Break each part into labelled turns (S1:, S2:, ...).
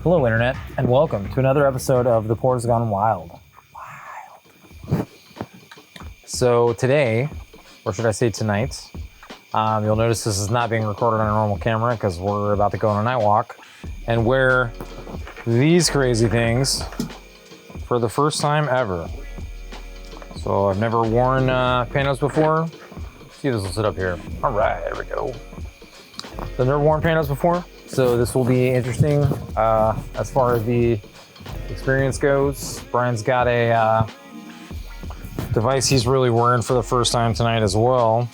S1: Hello, Internet, and welcome to another episode of The Poor's Gone Wild. So today, or should I say tonight, you'll notice this is not being recorded on a normal camera because we're about to go on a night walk and wear these crazy things for the first time ever. So I've never worn panos before. See, this will sit up here. All right, there we go. I've never worn panos before, so this will be interesting as far as the experience goes. Brian's got a device he's really wearing for the first time tonight as well.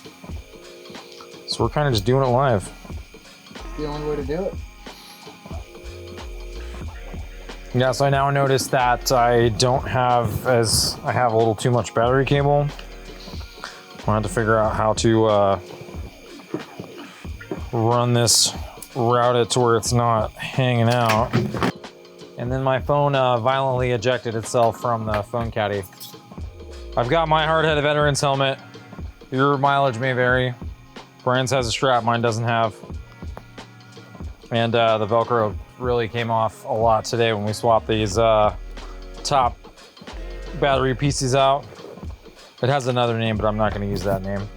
S1: So we're kind of just doing it live.
S2: The only way to do it.
S1: Yeah, so I now notice that I have a little too much battery cable. I'll have to figure out how to route it to where it's not hanging out. And then my phone violently ejected itself from the phone caddy. I've got my hard-headed veteran's helmet. Your mileage may vary. Brian's has a strap, mine doesn't have. And the Velcro really came off a lot today when we swapped these top battery pieces out. It has another name, but I'm not gonna use that name.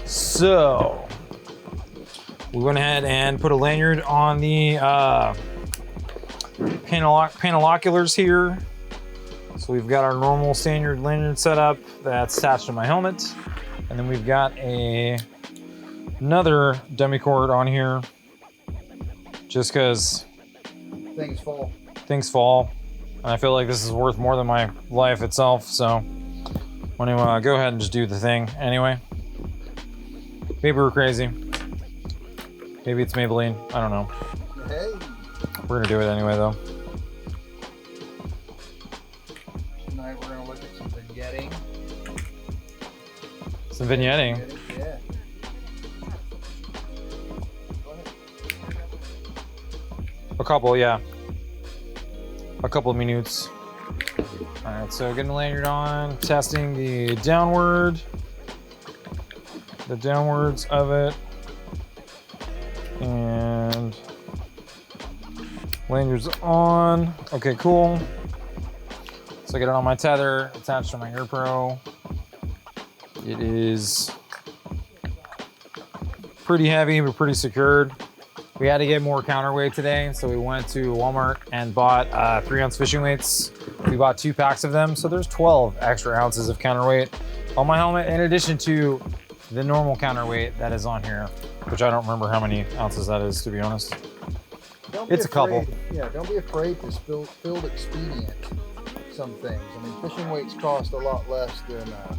S1: So, we went ahead and put a lanyard on the panoloculars here. So we've got our normal standard lanyard setup that's attached to my helmet. And then we've got another dummy cord on here. Just because
S2: things
S1: fall. And I feel like this is worth more than my life itself. So I'm gonna go ahead and just do the thing anyway. Maybe we're crazy. Maybe it's Maybelline. I don't know.
S2: Hey.
S1: We're gonna do it anyway, though.
S2: Tonight we're gonna look at some vignetting.
S1: Some vignetting?
S2: Yeah.
S1: A couple, yeah. A couple of minutes. All right, so getting the lanyard on, testing the downwards of it. And lanyard's on. Okay, cool. So I get it on my tether, attached to my EarPro. It is pretty heavy, but pretty secured. We had to get more counterweight today, so we went to Walmart and bought 3-ounce fishing weights. We bought 2 packs of them, so there's 12 extra ounces of counterweight on my helmet, in addition to the normal counterweight that is on here, which I don't remember how many ounces that is, to be honest. It's a couple.
S2: Yeah, don't be afraid to build expedient some things. I mean, fishing weights cost a lot less than an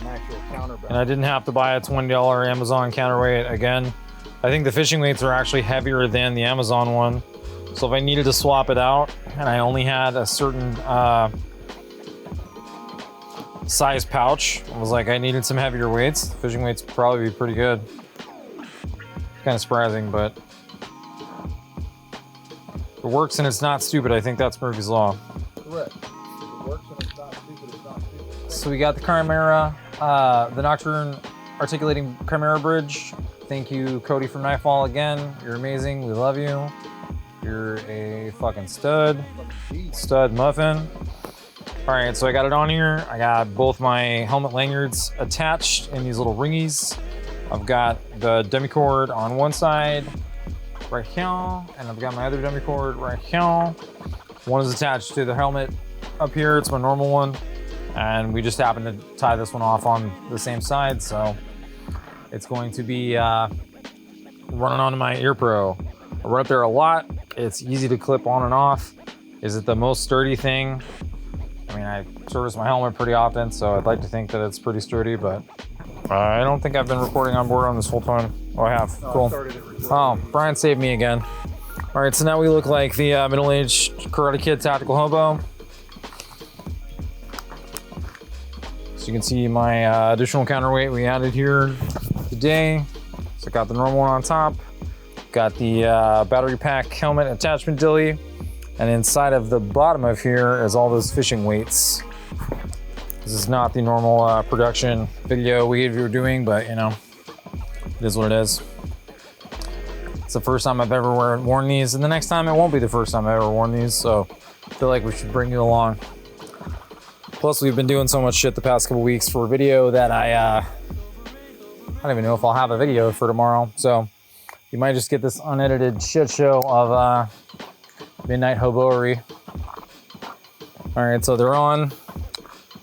S2: actual counterbalance.
S1: And I didn't have to buy a $20 Amazon counterweight again. I think the fishing weights are actually heavier than the Amazon one. So if I needed to swap it out and I only had a certain size pouch, I was like, I needed some heavier weights. The fishing weights would probably be pretty good. Kind of surprising, but it works and it's not stupid. I think that's Murphy's Law.
S2: Correct. It works and it's not stupid, it's not stupid.
S1: So we got the Chimera, the Nocturne Articulating Chimera Bridge. Thank you, Cody from Nightfall again. You're amazing. We love you. You're a fucking stud. Stud muffin. All right, so I got it on here. I got both my helmet lanyards attached in these little ringies. I've got the dummy cord on one side, right here, and I've got my other dummy cord right here. One is attached to the helmet up here. It's my normal one. And we just happened to tie this one off on the same side, so it's going to be running onto my EarPro. I run up there a lot. It's easy to clip on and off. Is it the most sturdy thing? I mean, I service my helmet pretty often, so I'd like to think that it's pretty sturdy, but I don't think I've been recording on board on this whole time. Oh, I have. Cool. Oh, Brian saved me again. All right, so now we look like the middle-aged Karate Kid tactical hobo. So you can see my additional counterweight we added here today. So I got the normal one on top, got the battery pack helmet attachment dilly, and inside of the bottom of here is all those fishing weights. This is not the normal production video we were doing, but you know, it is what it is. It's the first time I've ever worn these, and the next time it won't be the first time I've ever worn these, so I feel like we should bring you along. Plus, we've been doing so much shit the past couple weeks for video that I don't even know if I'll have a video for tomorrow, so you might just get this unedited shit show of midnight hoboery. All right, so they're on.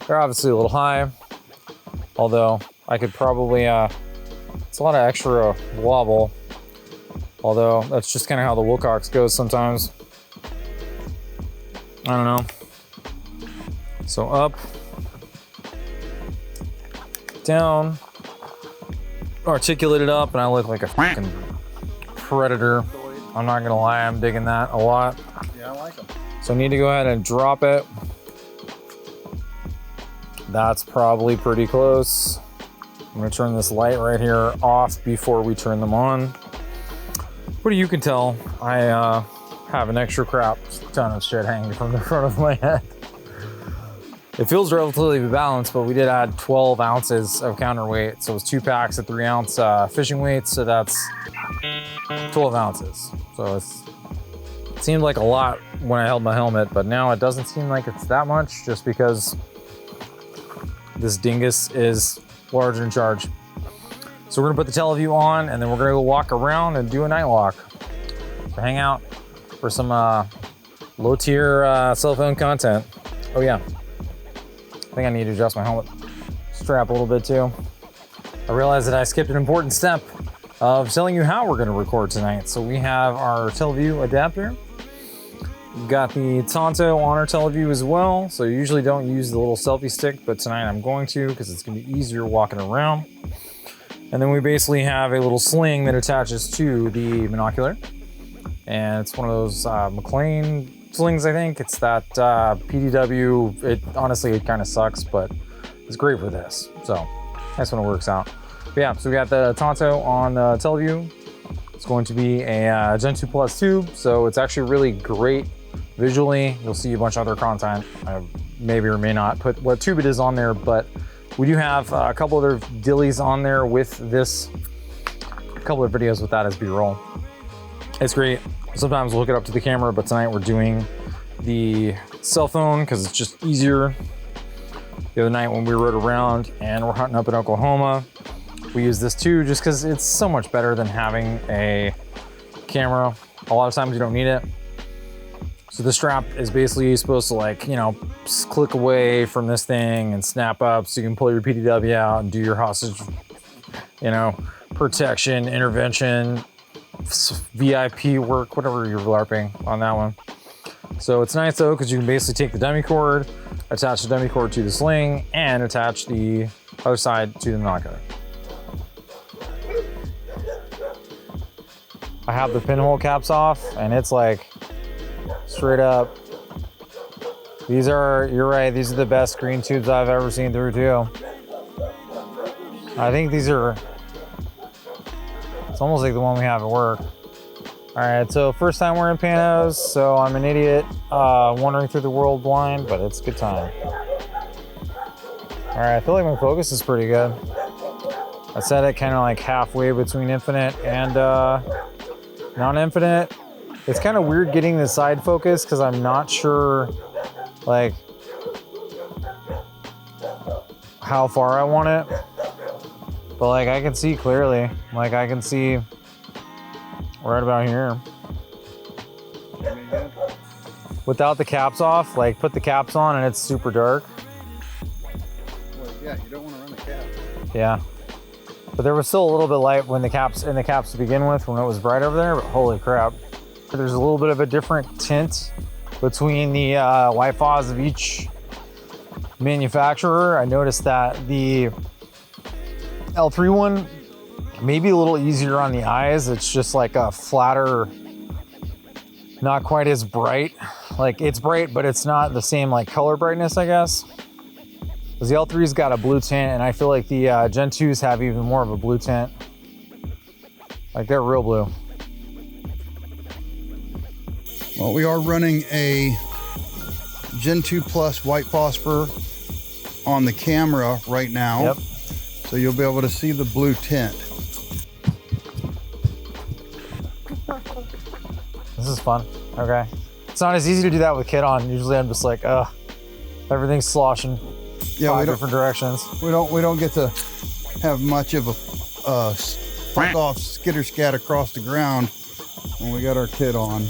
S1: They're obviously a little high, although I could probably, it's a lot of extra wobble, although that's just kind of how the Wilcox goes sometimes. I don't know. So up, down, articulated up, and I look like a fucking predator. I'm not gonna lie, I'm digging that a lot.
S2: Yeah, I like them.
S1: So I need to go ahead and drop it. That's probably pretty close. I'm gonna turn this light right here off before we turn them on. What you can tell, I have an extra crap ton of shit hanging from the front of my head. It feels relatively balanced, but we did add 12 ounces of counterweight. So it was 2 packs of 3 ounce fishing weights. So that's 12 ounces. So it seemed like a lot when I held my helmet, but now it doesn't seem like it's that much just because this dingus is large and in charge. So we're gonna put the teleview on and then we're gonna go walk around and do a night walk. So hang out for some low tier cell phone content. Oh yeah. I think I need to adjust my helmet strap a little bit too. I realized that I skipped an important step of telling you how we're gonna record tonight. So we have our teleview adapter. We've got the Tonto on our teleview as well. So you usually don't use the little selfie stick, but tonight I'm going to because it's gonna be easier walking around. And then we basically have a little sling that attaches to the binocular. And it's one of those McLean slings, I think. It's that PDW. Honestly, it kind of sucks, but it's great for this. So that's when it works out. But yeah, so we got the Tonto on the teleview. It's going to be a Gen 2 Plus tube. So it's actually really great visually. You'll see a bunch of other content. I maybe or may not put what tube it is on there, but we do have a couple other dillies on there with this, a couple of videos with that as B-roll. It's great. Sometimes we'll hook it up to the camera, but tonight we're doing the cell phone because it's just easier. The other night when we rode around and we're hunting up in Oklahoma, we use this too just because it's so much better than having a camera. A lot of times you don't need it. So the strap is basically supposed to, like, you know, click away from this thing and snap up so you can pull your PDW out and do your hostage, you know, protection, intervention, VIP work, whatever you're LARPing on that one. So it's nice though, because you can basically take the dummy cord, attach the dummy cord to the sling, and attach the other side to the binocular. I have the pinhole caps off, and it's like straight up. These are, you're right, these are the best screen tubes I've ever seen through too. I think these are, it's almost like the one we have at work. All right, so first time wearing panos, so I'm an idiot wandering through the world blind, but it's a good time. All right, I feel like my focus is pretty good. I set it kind of like halfway between infinite and non-infinite. It's kind of weird getting the side focus because I'm not sure like how far I want it, but like I can see clearly. Like I can see right about here. Without the caps off, like put the caps on and it's super dark.
S2: Well, yeah, you don't want to run the cap.
S1: Yeah. But there was still a little bit light when the caps to begin with when it was bright over there, but holy crap. There's a little bit of a different tint between the white fuzz of each manufacturer. I noticed that the L3 one may be a little easier on the eyes. It's just like a flatter, not quite as bright. Like it's bright, but it's not the same like color brightness, I guess. Because the L3's got a blue tint, and I feel like the Gen 2s have even more of a blue tint. Like they're real blue.
S2: Well, we are running a Gen 2 Plus white phosphor on the camera right now.
S1: Yep.
S2: So you'll be able to see the blue tint.
S1: This is fun. Okay. It's not as easy to do that with kit on. Usually I'm just like, everything's sloshing. Yeah, five different directions.
S2: We don't get to have much of a fuck off skitter scat across the ground when we got our kit on.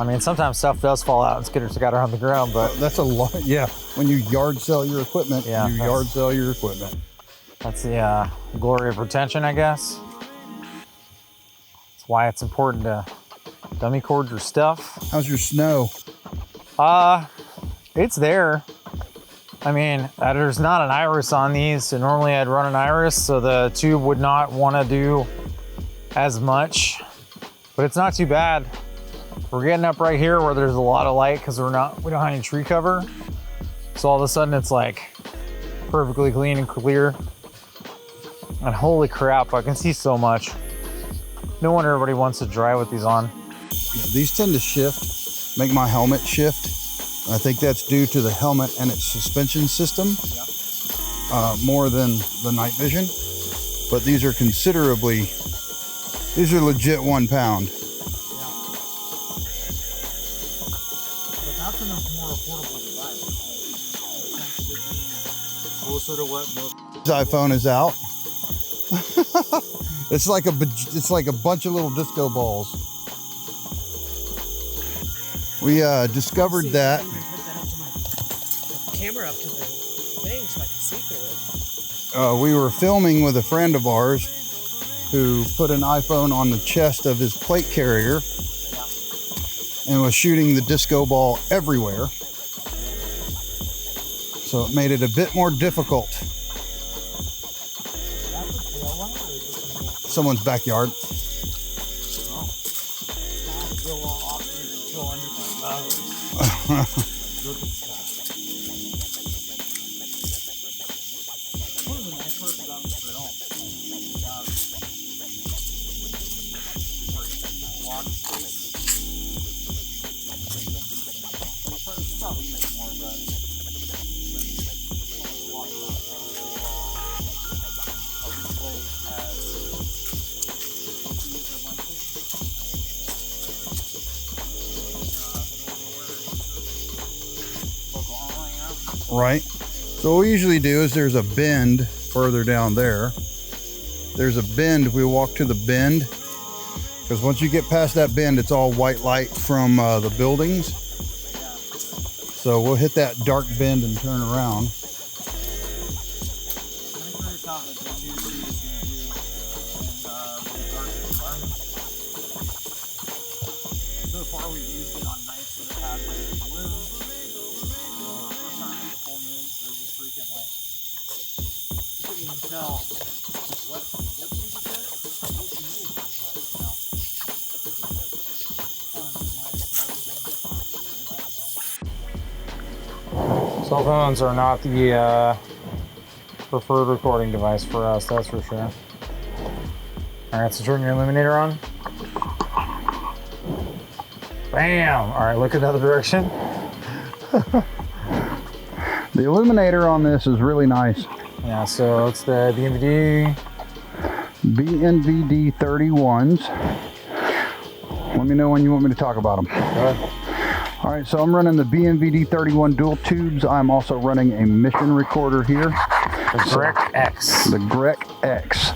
S1: I mean, sometimes stuff does fall out and skitter scat around the ground, but
S2: that's a lot. Yeah, when you yard sell your equipment,
S1: yeah,
S2: you yard sell your equipment.
S1: That's the glory of retention, I guess. That's why it's important to dummy cord your stuff.
S2: How's your snow?
S1: It's there. I mean, there's not an iris on these, so normally I'd run an iris, so the tube would not want to do as much, but it's not too bad. We're getting up right here where there's a lot of light because we don't have any tree cover. So all of a sudden it's like perfectly clean and clear. And holy crap, I can see so much. No wonder everybody wants to drive with these on.
S2: Yeah, these tend to shift, make my helmet shift. I think that's due to the helmet and its suspension system, more than the night vision. But these are these are legit 1 pound.
S1: Yeah. But that's a more affordable device. Closer to what most...
S2: His iPhone is out. It's like a bunch of little disco balls. We discovered that.
S3: Put that up to my camera up to the thing so I can see through it.
S2: We were filming with a friend of ours who put an iPhone on the chest of his plate carrier and was shooting the disco ball everywhere. So it made it a bit more difficult. Someone's backyard. Right. So what we usually do is there's a bend further down there. There's a bend. We walk to the bend because once you get past that bend, it's all white light from the buildings. So we'll hit that dark bend and turn around.
S1: So far we've used it on nights that have had like blue. First time with the full moon, so it was freaking like, I couldn't even tell what tube it is. Cell phones are not the preferred recording device for us, that's for sure. Alright, so turn your illuminator on. Bam! Alright, look in the other direction.
S2: The illuminator on this is really nice.
S1: Yeah, so it's the
S2: BNVD 31s. Let me know when you want me to talk about them.
S1: Go ahead.
S2: All right, so I'm running the BNVD 31 dual tubes. I'm also running a mission recorder here.
S1: The Grec X.
S2: The Grec X.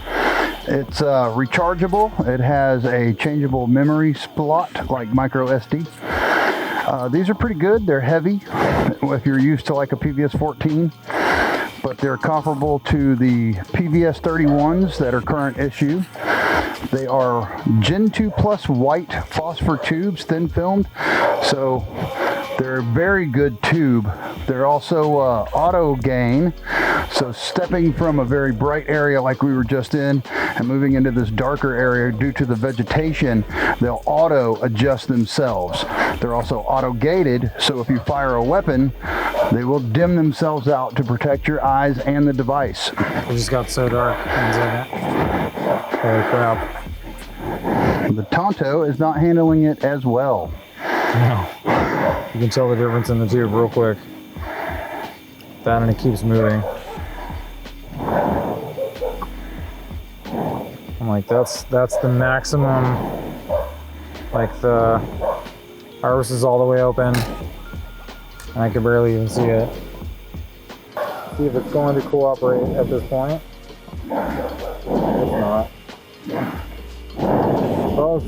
S2: It's rechargeable. It has a changeable memory slot like micro SD. These are pretty good. They're heavy if you're used to like a PVS 14, but they're comparable to the PVS 31s that are current issue. They are Gen 2 Plus white phosphor tubes, thin filmed, so they're a very good tube. They're also auto gain, so stepping from a very bright area like we were just in and moving into this darker area due to the vegetation, they'll auto adjust themselves. They're also auto gated, so if you fire a weapon, they will dim themselves out to protect your eyes and the device.
S1: It just got so dark. Holy crap.
S2: The Tonto is not handling it as well.
S1: No. You can tell the difference in the tube real quick. That and it keeps moving. I'm I'm like, that's the maximum. Like the iris is all the way open, and I can barely even see it. See if it's going to cooperate at this point. It's not. Oh,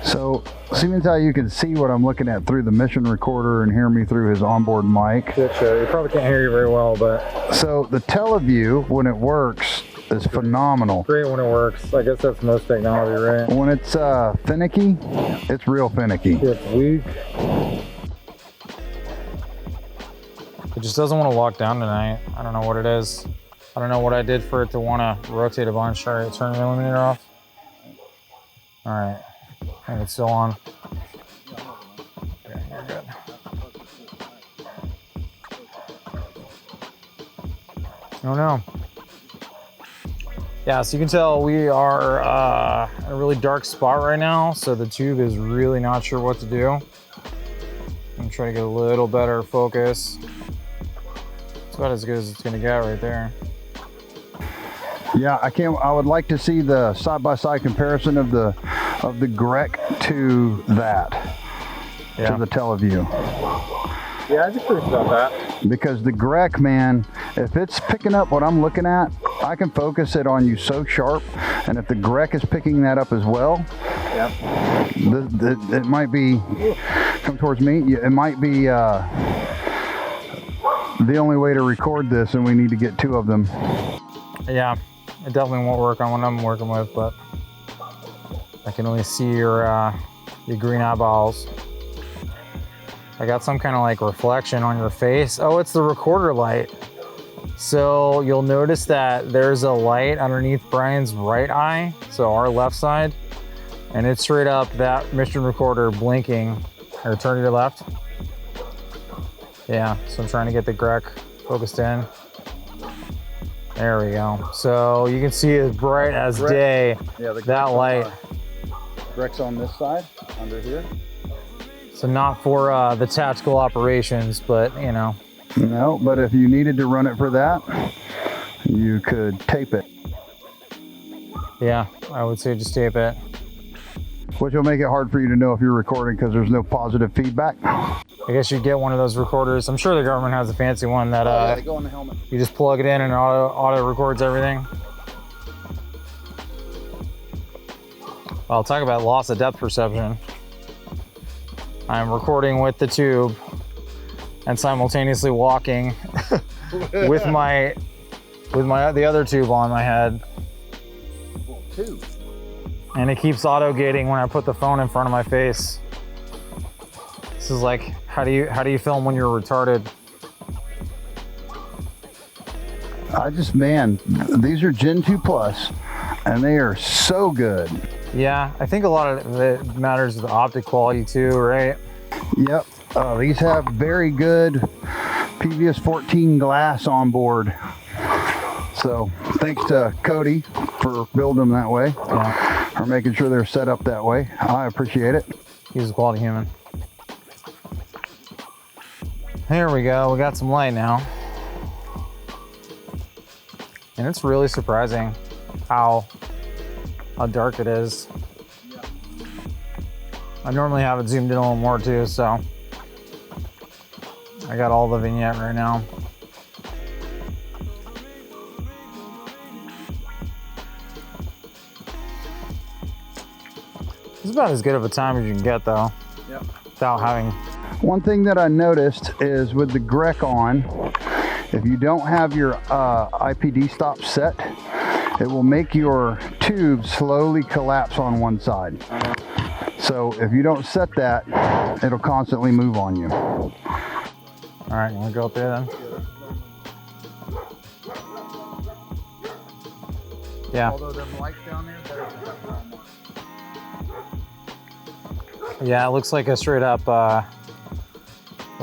S2: So, seeing how you can see what I'm looking at through the mission recorder and hear me through his onboard mic.
S1: shit show. You probably can't hear you very well, but
S2: So the teleview, when it works, is phenomenal.
S1: great when it works. I guess that's most technology, right?
S2: When it's finicky, it's real finicky.
S1: It's weak. It just doesn't want to lock down tonight. I don't know what it is. I don't know what I did for it to want to rotate a bunch. All right, turn the illuminator off. All right, I think it's still on. Okay, you're good. Oh no. Yeah, so you can tell we are in a really dark spot right now, so the tube is really not sure what to do. I'm gonna try to get a little better focus. It's about as good as it's gonna get right there.
S2: Yeah, I would like to see the side-by-side comparison of the Grec to that, to the teleview.
S1: Yeah, I'd be curious about that.
S2: Because the Grec, man, if it's picking up what I'm looking at, I can focus it on you so sharp, and if the Grec is picking that up as well, it might be, come towards me, it might be the only way to record this, and we need to get two of them.
S1: Yeah, it definitely won't work on what I'm working with, but I can only see your green eyeballs. I got some kind of like reflection on your face. Oh, it's the recorder light. So you'll notice that there's a light underneath Brian's right eye, so our left side, and it's straight up that mission recorder blinking. Or turn to your left. Yeah, so I'm trying to get the Grec focused in. There we go. So you can see as bright as day, that light.
S2: Grec's on this side, under here.
S1: So not for the tactical operations, but you know.
S2: No, but if you needed to run it for that, you could tape it.
S1: Yeah, I would say just tape it.
S2: Which will make it hard for you to know if you're recording because there's no positive feedback.
S1: I guess you'd get one of those recorders. I'm sure the government has a fancy one that
S2: they go on the helmet.
S1: You just plug it in and auto records everything. I'll talk about loss of depth perception. I'm recording with the tube and simultaneously walking with the other tube on my head.
S2: Well, tube.
S1: And it keeps auto gating when I put the phone in front of my face. This is like, how do you film when you're retarded?
S2: Man, these are Gen 2 Plus, and they are so good.
S1: Yeah, I think a lot of it matters with the optic quality too, right?
S2: Yep, these have very good PVS 14 glass on board. So thanks to Cody for building them that way, or making sure they're set up that way. I appreciate it.
S1: He's a quality human. Here we go, we got some light now. And it's really surprising how dark it is. I normally have it zoomed in a little more too, so I got all the vignette right now. It's about as good of a time as you can get though, without having.
S2: One thing that I noticed is with the Grec on, if you don't have your IPD stop set, it will make your tube slowly collapse on one side. So if you don't set that, it'll constantly move on you.
S1: All right, you wanna go up there then? Yeah.
S2: Although them lights down there,
S1: Yeah, it looks like a straight up,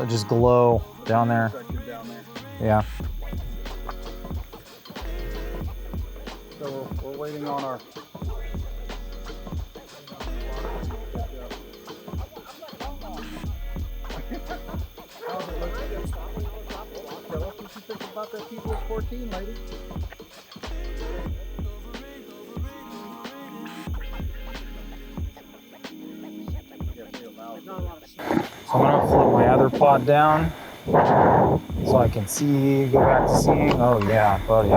S1: just glow down there. Yeah.
S2: So we're waiting on our. Tell us what you think about that PVS 14, lady.
S1: So I'm gonna flip my other pod down so I can see, go back to seeing. Oh yeah, buddy.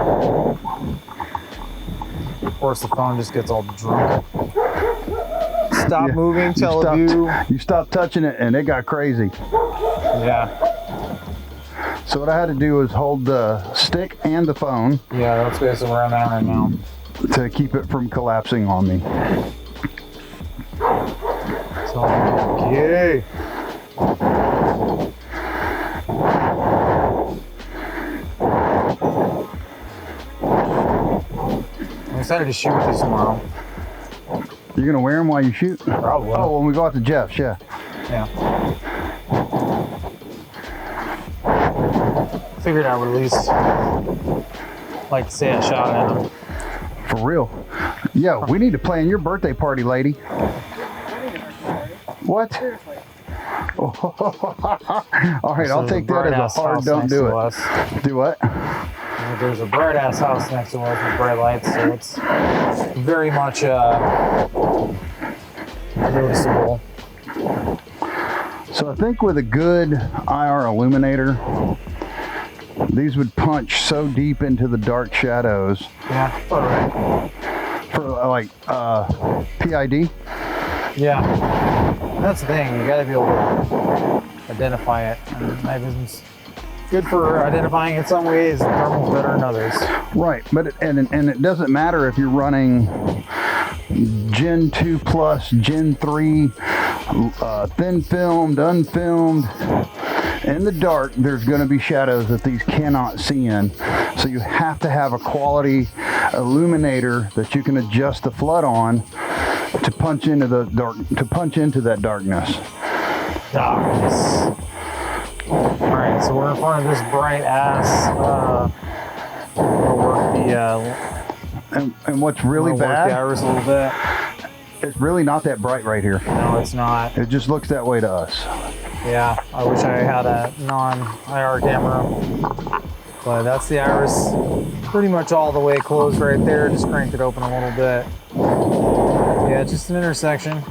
S1: Of course the phone just gets all drunk. Stop moving, Teleview.
S2: You stopped touching it and it got crazy.
S1: Yeah.
S2: So what I had to do was hold the stick and the phone.
S1: Yeah, that's basically where I'm at right now.
S2: To keep it from collapsing on me.
S1: So, okay. I'm excited to shoot with these tomorrow.
S2: You're gonna wear them while you shoot?
S1: Probably.
S2: Oh, when we go out to Jeff's, yeah.
S1: Yeah. Figured I would at least like to say I shot at them.
S2: For real. Yo, we need to plan your birthday party, lady. What? All right, I'll take that as a hard don't do it. Do what?
S1: There's a bright ass house next to us with bright lights, so it's very much noticeable.
S2: So I think with a good IR illuminator, these would punch so deep into the dark shadows.
S1: Yeah, all right.
S2: For like PID.
S1: Yeah, that's the thing. You got to be able to identify it. And night vision's good for identifying in some ways. Thermal's better in others.
S2: Right, but and it doesn't matter if you're running Gen 2 plus, Gen 3, thin filmed, unfilmed. In the dark, there's going to be shadows that these cannot see in. So you have to have a quality illuminator that you can adjust the flood on to punch into the dark, to punch into that darkness.
S1: Darkness. All right, so we're in front of this bright ass. We'll work the.
S2: And what's really
S1: work
S2: bad?
S1: The iris a little bit.
S2: It's really not that bright right here.
S1: No, it's not.
S2: It just looks that way to us.
S1: Yeah, I wish I had a non-IR camera, but that's the iris pretty much all the way closed right there. Just cranked it open a little bit. Yeah, just an intersection.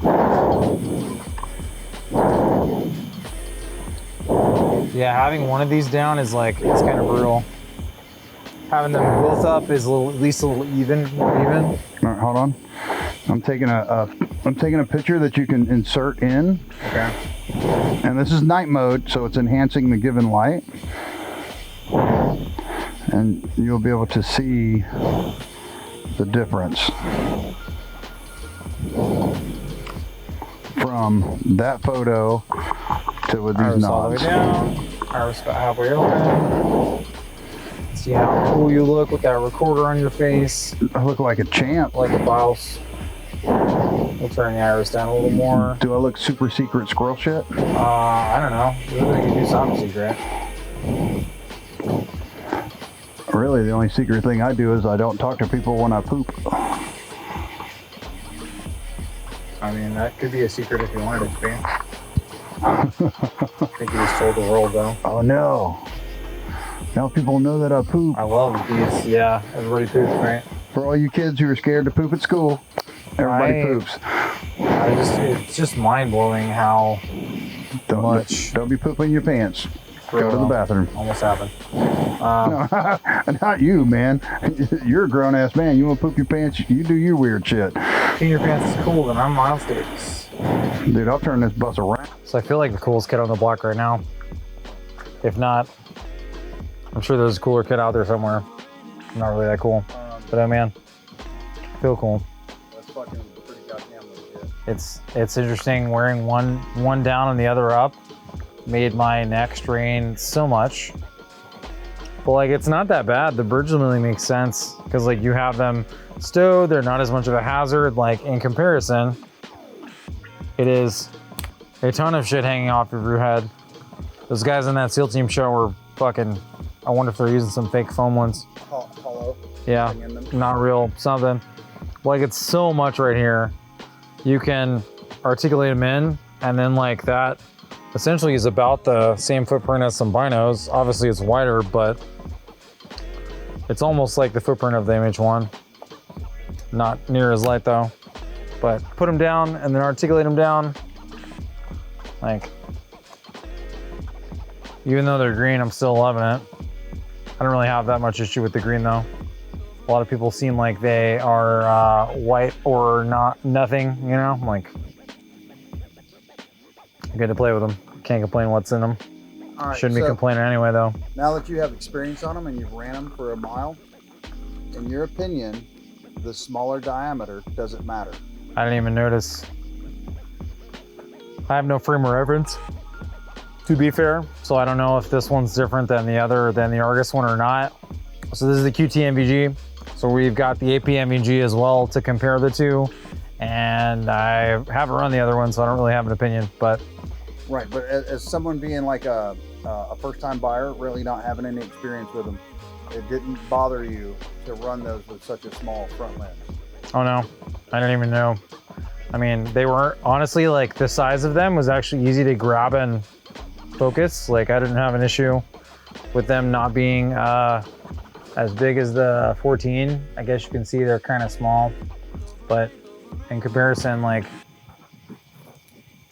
S1: Yeah, having one of these down is like, it's kind of brutal. Having them both up is at least a little more even.
S2: All right, hold on. I'm taking a picture that you can insert in.
S1: Okay.
S2: And this is night mode, so it's enhancing the given light. And you'll be able to see the difference from that photo to with these
S1: Iris all the way
S2: knobs.
S1: down. Iris about halfway open. See how cool you look with that recorder on your face.
S2: I look like a champ.
S1: Like a boss. We'll turn the iris down a little more.
S2: Do I look super secret squirrel shit?
S1: I don't know. Maybe we can do something secret.
S2: Really, the only secret thing I do is I don't talk to people when I poop.
S1: I mean, that could be a secret if you wanted it to be. I think you just told the world, though.
S2: Oh no. Now people know that I poop.
S1: I love these. Yeah, everybody poops, right?
S2: For all you kids who are scared to poop at school, everybody poops.
S1: It's just mind-blowing how much.
S2: Don't be pooping your pants. Go to the bathroom.
S1: Almost happened.
S2: No, not you, man. You're a grown-ass man. You want to poop your pants, you do your weird shit.
S1: Peeing your pants is cool, then I'm Miles Davis.
S2: Dude, I'll turn this bus around.
S1: So I feel like the coolest kid on the block right now. If not, I'm sure there's a cooler kid out there somewhere. I'm not really that cool. But oh man, I feel cool.
S2: That's fucking pretty goddamn legit.
S1: It's interesting wearing one down and the other up. Made my neck strain so much. But like, it's not that bad. The bridge really makes sense because like you have them stowed, they're not as much of a hazard. Like in comparison, it is a ton of shit hanging off your head. Those guys in that SEAL team show were fucking, I wonder if they're using some fake foam ones.
S2: Hollow.
S1: Yeah, not real something. Like it's so much right here. You can articulate them in and then like that essentially is about the same footprint as some binos. Obviously it's wider, but it's almost like the footprint of the MH1. Not near as light though, but put them down and then articulate them down. Like Even though they're green, I'm still loving it. I don't really have that much issue with the green though. A lot of people seem like they are white or nothing, you know? I'm like, good to play with them. Can't complain what's in them.
S2: All right,
S1: Shouldn't be complaining anyway though.
S2: Now that you have experience on them and you've ran them for a mile, in your opinion, the smaller diameter doesn't matter.
S1: I didn't even notice. I have no frame of reference, to be fair. So I don't know if this one's different than the Argus one or not. So this is the QT NVG. So we've got the AP NVG as well to compare the two. And I haven't run the other one, so I don't really have an opinion, but.
S2: Right, but as someone being like a first-time buyer, really not having any experience with them, it didn't bother you to run those with such a small front lens?
S1: Oh no, I didn't even know. I mean, they were honestly, like, the size of them was actually easy to grab and focus. Like, I didn't have an issue with them not being as big as the 14. I guess you can see they're kind of small, but in comparison, like,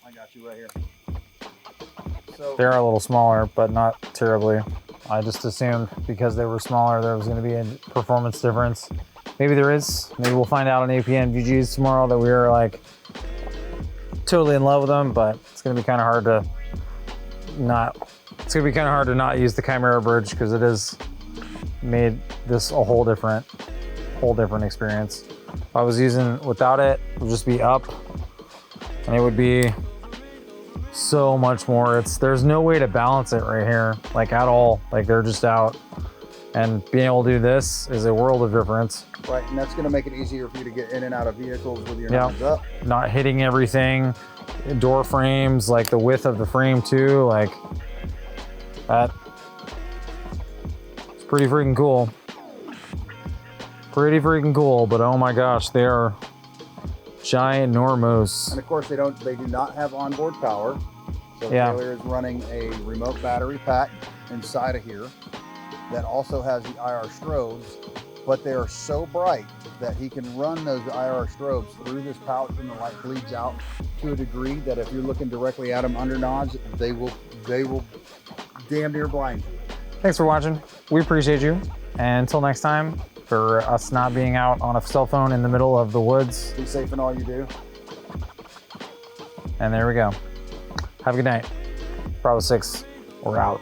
S2: I got you right here. So
S1: they're a little smaller, but not terribly. I just assumed because they were smaller, there was going to be a performance difference. Maybe there is. Maybe we'll find out on AP NVGs tomorrow that we are like totally in love with them, but it's going to be kind of hard to not. It's going to be kind of hard to not use the Chimera bridge because it has made this a whole different experience. If I was using without it, it would just be up, and it would be so much more. There's no way to balance it right here, like at all. Like they're just out, and being able to do this is a world of difference.
S2: right, and that's going to make it easier for you to get in and out of vehicles with your hands up.
S1: Not hitting everything, door frames, like the width of the frame too, like that. It's pretty freaking cool. Pretty freaking cool, but oh my gosh, they are ginormous.
S2: And of course, they do not have onboard power. So
S1: Yeah.
S2: Taylor is running a remote battery pack inside of here that also has the IR strobes, but they are so bright that he can run those IR strobes through this pouch and the light bleeds out to a degree that if you're looking directly at them under nods, they will damn near blind you.
S1: Thanks for watching. We appreciate you. And until next time, for us not being out on a cell phone in the middle of the woods.
S2: Be safe in all you do.
S1: And there we go. Have a good night. Bravo 6, we're out.